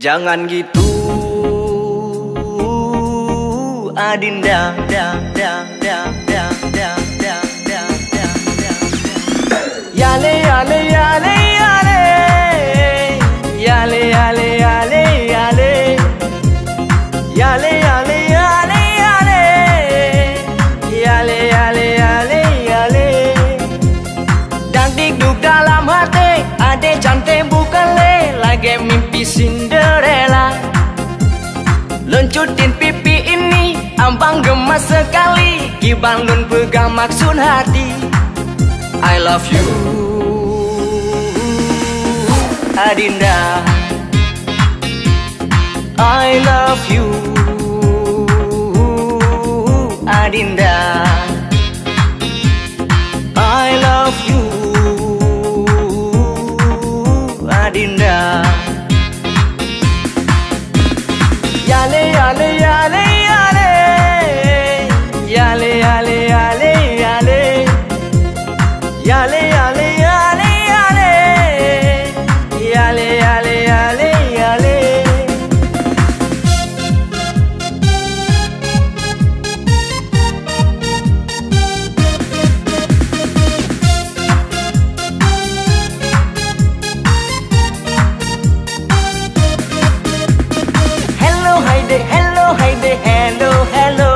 Jangan gitu, Adinda, yale yale yale yale, yale yale yale yale, yale yale yale yale, yale yale yale yale. Dan duduk dalam hati, ade cantik bukan lagi mimpi Cinderella. Luncutin pipi ini, abang gemas sekali. Gibalun pegang maksud hati. I love you, Adinda. I love you, Adinda. I love you, Adinda. Yale yale yale yale, yale yale yale yale, yale yale yale yale, yale yale yale yale. Hello, hello, hello.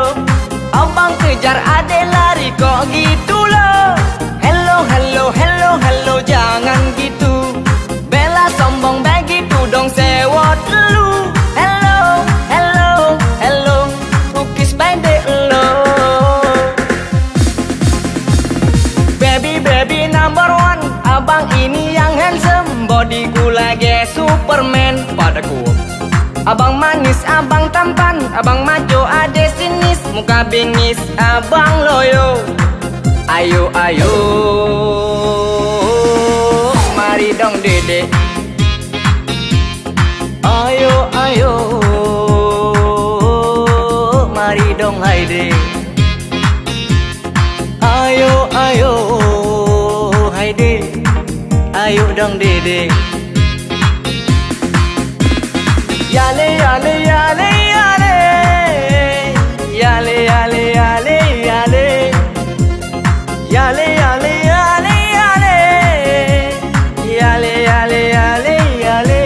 Abang kejar ade lari kok gitu loh. Hello, hello, hello, hello, jangan gitu. Bella sombong begitu dong sewot lu. Hello, hello, hello, kukis pede lo. Baby, baby number one, abang ini yang handsome. Bodyku lagi Superman padaku. Abang manis, abang tampan, abang maco, ade sinis, muka bingis, abang loyo. Ayo, ayo, mari dong dede. Ayo, ayo, mari dong haide. Ayo, ayo, haide. Ayo dong dede. Yale yale yale yale, yale yale yale yale, yale yale yale yale, yale yale yale yale.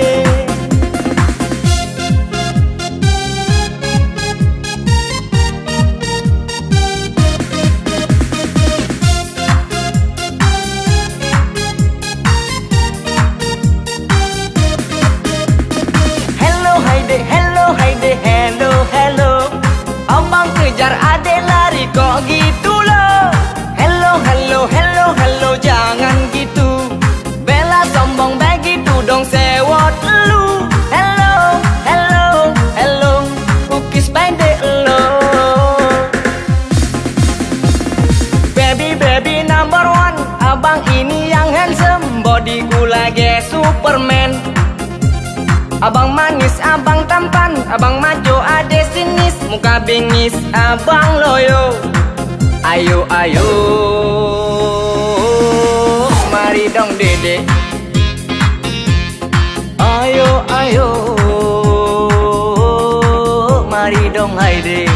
Hello, hello, hello. Abang kejar ade lari kok gitu loh. Hello, hello, hello, hello, jangan gitu. Bella sombong begitu dong sewot lu. Hello, hello, hello, kukis pede lo. Baby, baby number one, abang ini yang handsome. Bodyku lagi Superman. Abang manis, abang tampan, abang maco, ade sinis, muka bingis, abang loyo. Ayo, ayo, mari dong dede. Ayo, ayo, mari dong haide.